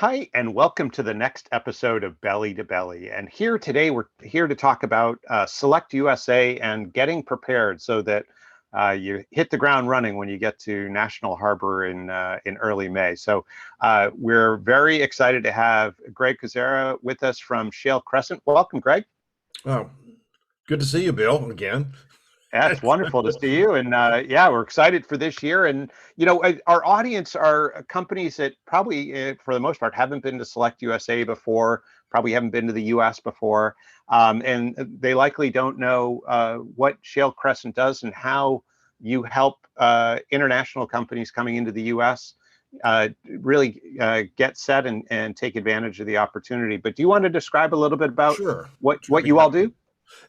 Hi, and welcome to the next episode of Belly to Belly. And here today, we're here to talk about SelectUSA and getting prepared so that you hit the ground running when you get to National Harbor in early May. So we're very excited to have Greg Kozera with us from Shale Crescent. Welcome, Greg. Oh, good to see you, Bill, again. Yeah, it's wonderful to see you. And yeah, we're excited for this year. And, our audience are companies that probably, for the most part, haven't been to Select USA before, probably haven't been to the US before. And they likely don't know what Shale Crescent does and how you help international companies coming into the US really get set and take advantage of the opportunity. But do you want to describe a little bit about Sure, sure, what be you all happy do?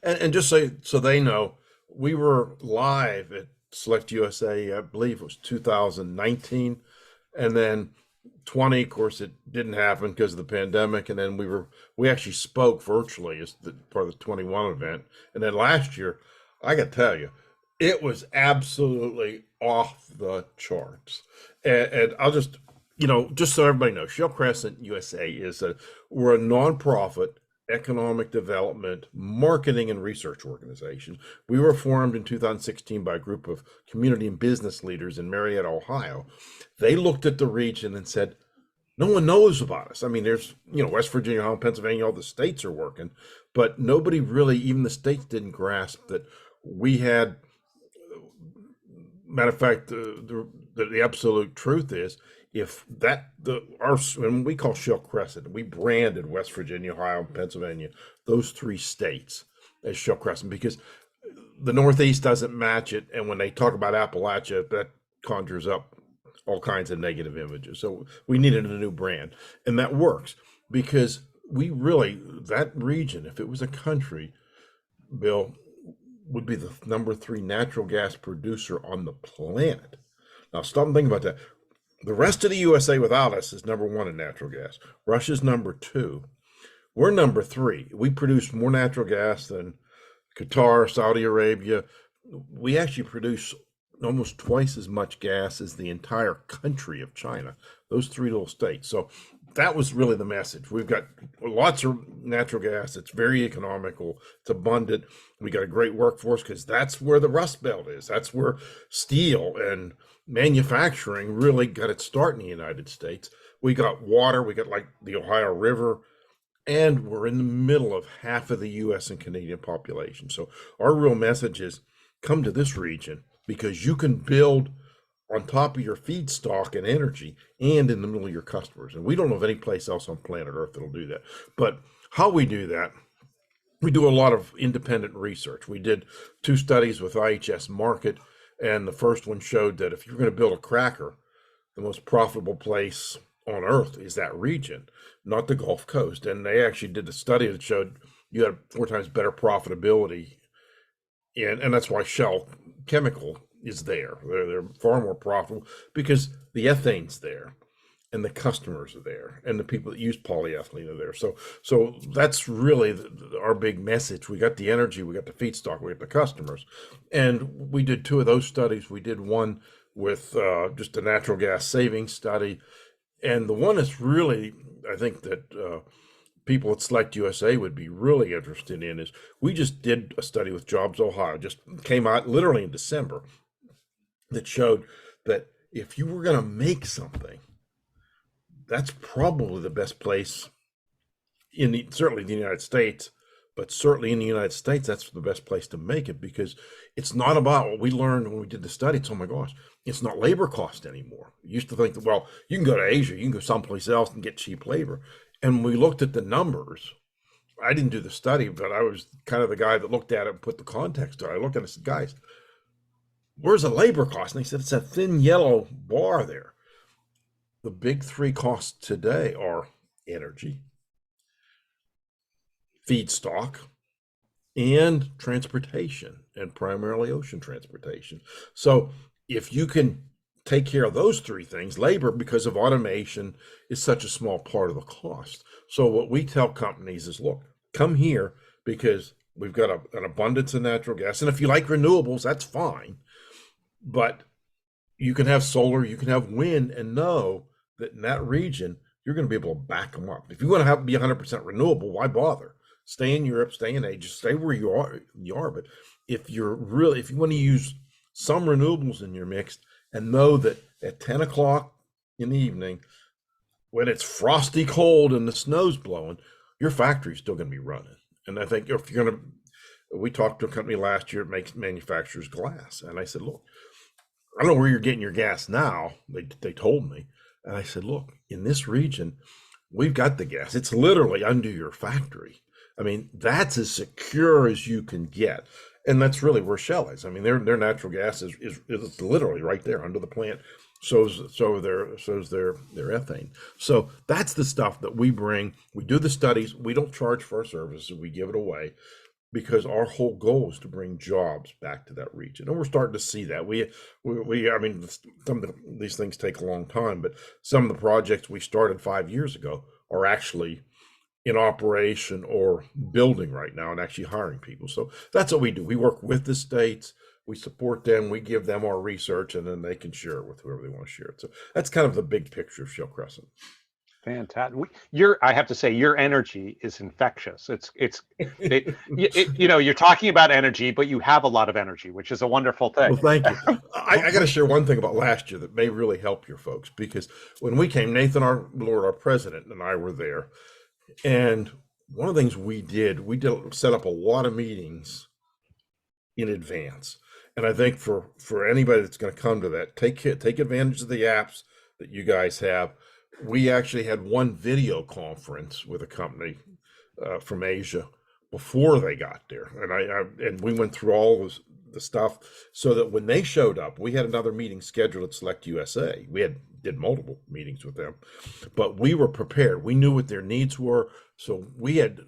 to. And just so they know, we were live at Select USA, I believe it was 2019, and then 20. Of course, it didn't happen because of the pandemic, and then we actually spoke virtually as part of the 21 event, and then last year, I got to tell you, it was absolutely off the charts. And I'll just so everybody knows, Shell Crescent USA we're a nonprofit economic development, marketing, and research organization. We were formed in 2016 by a group of community and business leaders in Marietta, Ohio. They looked at the region and said, no one knows about us. I mean, there's, West Virginia, Ohio, Pennsylvania, all the states are working, but nobody really, even the states didn't grasp that we had. Matter of fact, the absolute truth is, if and we call Shell Crescent, we branded West Virginia, Ohio, and Pennsylvania, those three states, as Shell Crescent, because the Northeast doesn't match it, and when they talk about Appalachia, that conjures up all kinds of negative images. So we needed a new brand, and that works because that region, if it was a country, Bill, would be the number 3 natural gas producer on the planet. Now, stop and think about that. The rest of the USA without us is number 1 in natural gas. Russia's number 2. We're number 3. We produce more natural gas than Qatar, Saudi Arabia. We actually produce almost twice as much gas as the entire country of China, those 3 little states. So that was really the message. We've got lots of natural gas. It's very economical. It's abundant. We got a great workforce because that's where the Rust Belt is. That's where steel and manufacturing really got its start in the United States. We got water. We got like the Ohio River. And we're in the middle of half of the US and Canadian population. So our real message is come to this region because you can build on top of your feedstock and energy and in the middle of your customers. And we don't know of any place else on planet Earth that'll do that. But how we do that, we do a lot of independent research. We did 2 studies with IHS Markit, and the first one showed that if you're going to build a cracker, the most profitable place on Earth is that region, not the Gulf Coast. And they actually did a study that showed you had 4 times better profitability. And that's why Shell Chemical is there. They're far more profitable because the ethane's there and the customers are there and the people that use polyethylene are there. So that's really our big message. We got the energy, we got the feedstock, we got the customers. And we did 2 of those studies. We did one with just a natural gas savings study. And the one that's really, I think that people at Select USA would be really interested in is we just did a study with Jobs Ohio, just came out literally in December, that showed that if you were going to make something, that's probably the best place certainly the United States, but certainly in the United States, that's the best place to make it because it's not about what we learned when we did the study. It's, oh my gosh, it's not labor cost anymore. You used to think that, well, you can go to Asia, you can go someplace else and get cheap labor. And we looked at the numbers. I didn't do the study, but I was kind of the guy that looked at it and put the context to it. I looked at it and said, guys, where's the labor cost? And they said, it's a thin yellow bar there. The big 3 costs today are energy, feedstock, and transportation, and primarily ocean transportation. So if you can take care of those 3 things, labor, because of automation, is such a small part of the cost. So what we tell companies is, look, come here because we've got an abundance of natural gas. And if you like renewables, that's fine. But you can have solar, you can have wind, and know that in that region, you're going to be able to back them up. If you want to have be 100% renewable, why bother? Stay in Europe, stay in Asia, stay where you are. But if you want to use some renewables in your mix, and know that at 10 o'clock in the evening, when it's frosty cold and the snow's blowing, your factory's still going to be running. And I think if you're going to, we talked to a company last year that manufactures glass, and I said, look, I don't know where you're getting your gas now. They told me, and I said, look, in this region, we've got the gas. It's literally under your factory. I mean, that's as secure as you can get. And that's really where Shale is. I mean, their natural gas is literally right there under the plant. So's their ethane. So that's the stuff that we bring. We do the studies. We don't charge for our services. We give it away because our whole goal is to bring jobs back to that region. And we're starting to see that. I mean, some of these things take a long time, but some of the projects we started 5 years ago are actually in operation or building right now and actually hiring people. So that's what we do. We work with the states, we support them, we give them our research, and then they can share it with whoever they want to share it. So that's kind of the big picture of Shale Crescent. Fantastic. I have to say, your energy is infectious. You're talking about energy, but you have a lot of energy, which is a wonderful thing. Well, thank you. I got to share one thing about last year that may really help your folks, because when we came, Nathan, our president, and I were there. And one of the things we did set up a lot of meetings in advance. And I think for anybody that's going to come to that, take advantage of the apps that you guys have. We actually had one video conference with a company from Asia before they got there, and we went through all the stuff so that when they showed up, we had another meeting scheduled at SelectUSA. We did multiple meetings with them, but we were prepared. We knew what their needs were, so we had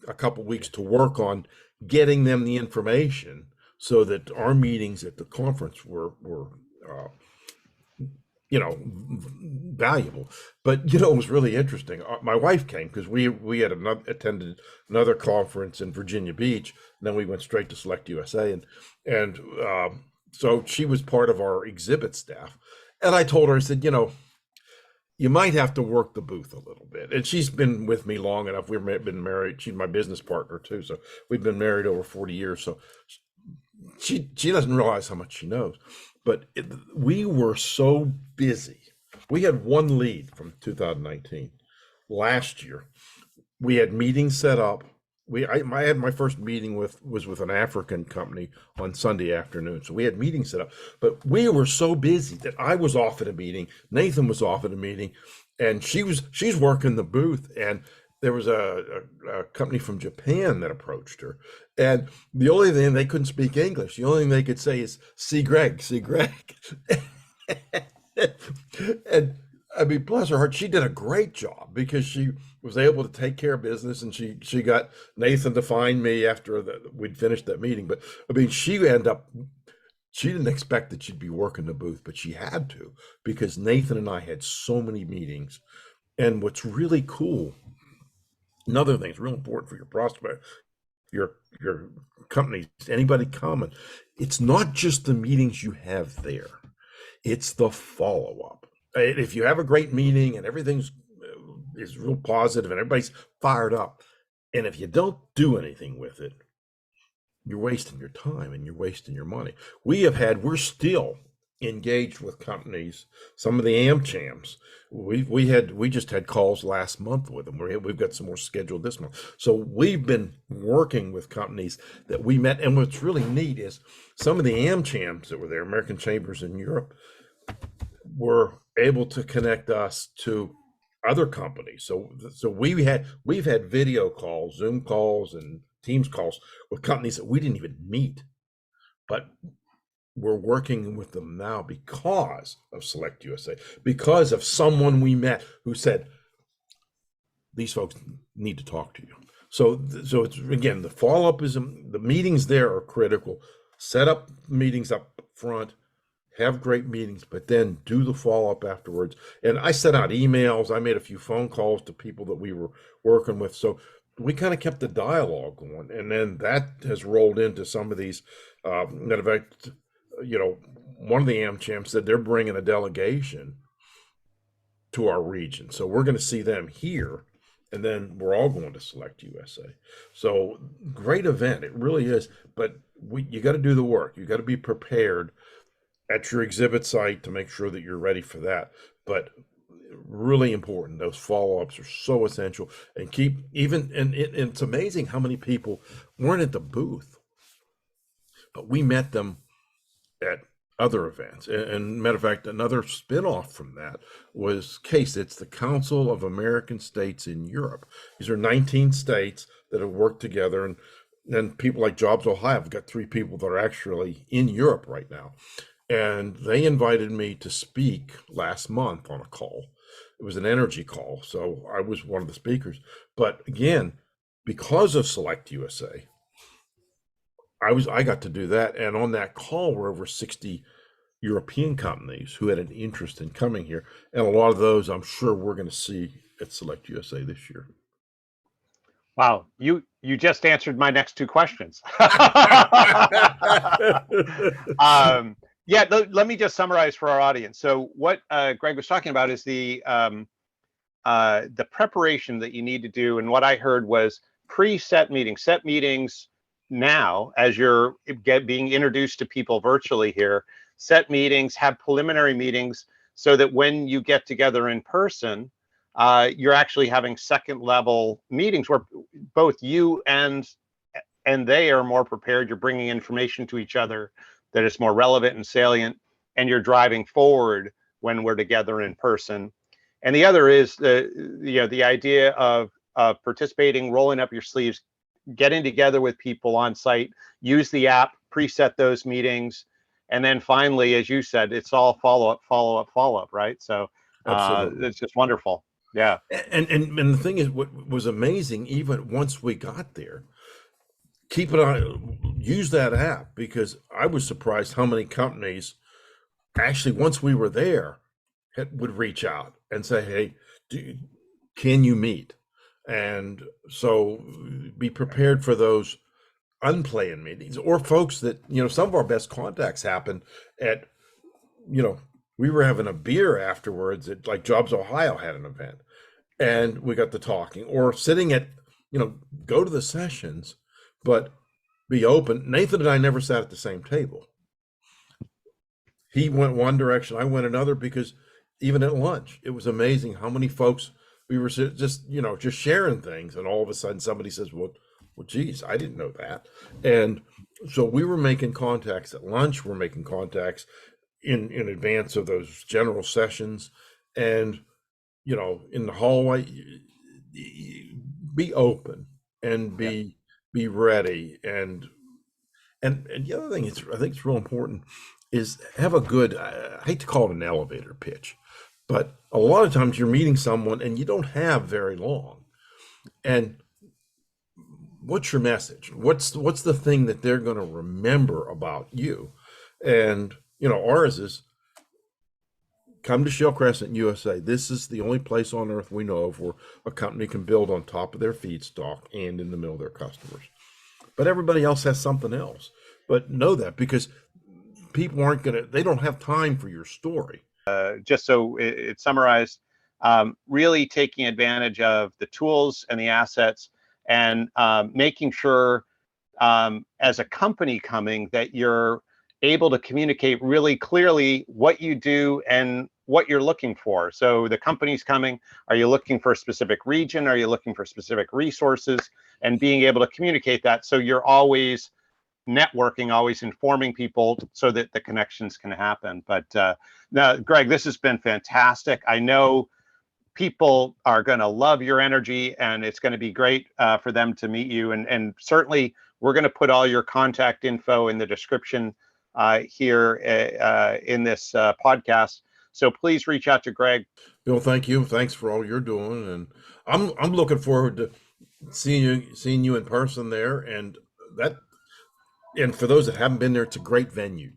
a couple weeks to work on getting them the information so that our meetings at the conference were valuable. But it was really interesting. My wife came because we had attended another conference in Virginia Beach, and then we went straight to SelectUSA, and so she was part of our exhibit staff. And I told her, I said, you might have to work the booth a little bit. And she's been with me long enough. We've been married. She's my business partner too, so we've been married over 40 years. So she doesn't realize how much she knows. But we were so busy. We had one lead from 2019. Last year, we had meetings set up. I had my first meeting was with an African company on Sunday afternoon. So we had meetings set up, but we were so busy that I was off at a meeting. Nathan was off at a meeting, and she's working the booth. And there was a company from Japan that approached her, and the only thing, they couldn't speak English. The only thing they could say is, see Greg. And I mean, bless her heart, she did a great job because she was able to take care of business, and she got Nathan to find me after we'd finished that meeting. But I mean, she didn't expect that she'd be working the booth, but she had to, because Nathan and I had so many meetings. And what's really cool, another thing that's real important for your prospect, your company, anybody coming, it's not just the meetings you have there, it's the follow-up. If you have a great meeting and everything's is real positive and everybody's fired up, and if you don't do anything with it, you're wasting your time and you're wasting your money. We're still engaged with companies, some of the AmChams. We just had calls last month with them. We've got some more scheduled this month. So we've been working with companies that we met. And what's really neat is some of the AmChams that were there, American Chambers in Europe, were able to connect us to other companies. So we've had video calls, Zoom calls, and Teams calls with companies that we didn't even meet, but we're working with them now because of SelectUSA, because of someone we met who said, these folks need to talk to you. So it's, again, the follow-up is, the meetings there are critical. Set up meetings up front, have great meetings, but then do the follow-up afterwards. And I sent out emails. I made a few phone calls to people that we were working with. So we kind of kept the dialogue going. And then that has rolled into some of these, that have, one of the AmChams said they're bringing a delegation to our region. So we're going to see them here, and then we're all going to SelectUSA. So great event, it really is. But you got to do the work. You got to be prepared at your exhibit site to make sure that you're ready for that. But really important, those follow-ups are so essential. And keep even, and it's amazing how many people weren't at the booth, but we met them at other events. And matter of fact, another spin-off from that was CASE. It's the Council of American States in Europe. These are 19 states that have worked together, and then people like Jobs Ohio have got 3 people that are actually in Europe right now. And they invited me to speak last month on a call. It was an energy call, so I was one of the speakers. But again, because of SelectUSA, I got to do that, and on that call were over 60 European companies who had an interest in coming here, and a lot of those I'm sure we're going to see at SelectUSA this year. Wow, you just answered my next 2 questions. Yeah, let me just summarize for our audience. So what Greg was talking about is the preparation that you need to do, and what I heard was set meetings now as you're being introduced to people virtually here. Set meetings, have preliminary meetings, so that when you get together in person, you're actually having second level meetings where both you and they are more prepared. You're bringing information to each other that is more relevant and salient, and you're driving forward when we're together in person. And the other is the idea of participating, rolling up your sleeves, getting together with people on site, use the app, preset those meetings, and then finally, as you said, it's all follow up, right? So it's just wonderful. Yeah. And the thing is, what was amazing, even once we got there, keep it on, use that app, because I was surprised how many companies actually, once we were there, would reach out and say, hey, can you meet? And so be prepared for those unplanned meetings, or folks that, some of our best contacts happen at, we were having a beer afterwards at, like, Jobs Ohio had an event, and we got to talking, or sitting at, go to the sessions, but be open. Nathan and I never sat at the same table. He went one direction, I went another, because even at lunch, it was amazing how many folks we were just sharing things, and all of a sudden somebody says, well, geez, I didn't know that. And so we were making contacts at lunch, we're making contacts in advance of those general sessions, and in the hallway, be open and be ready. And the other thing I think it's real important is have a good, I hate to call it an elevator pitch, but a lot of times you're meeting someone and you don't have very long. And what's your message? What's the thing that they're going to remember about you? And ours is, come to Shale Crescent USA. This is the only place on earth we know of where a company can build on top of their feedstock and in the middle of their customers. But everybody else has something else. But know that, because people they don't have time for your story. Just so it's summarized, really taking advantage of the tools and the assets, and making sure as a company coming that you're able to communicate really clearly what you do and what you're looking for. So the company's coming, are you looking for a specific region? Are you looking for specific resources? And being able to communicate that, so you're always networking, always informing people, so that the connections can happen. But now, Greg, this has been fantastic. I know people are going to love your energy, and it's going to be great for them to meet you. And certainly, we're going to put all your contact info in the description here in this podcast. So please reach out to Greg. Bill, thank you. Thanks for all you're doing, and I'm looking forward to seeing you in person there. And for those that haven't been there, it's a great venue.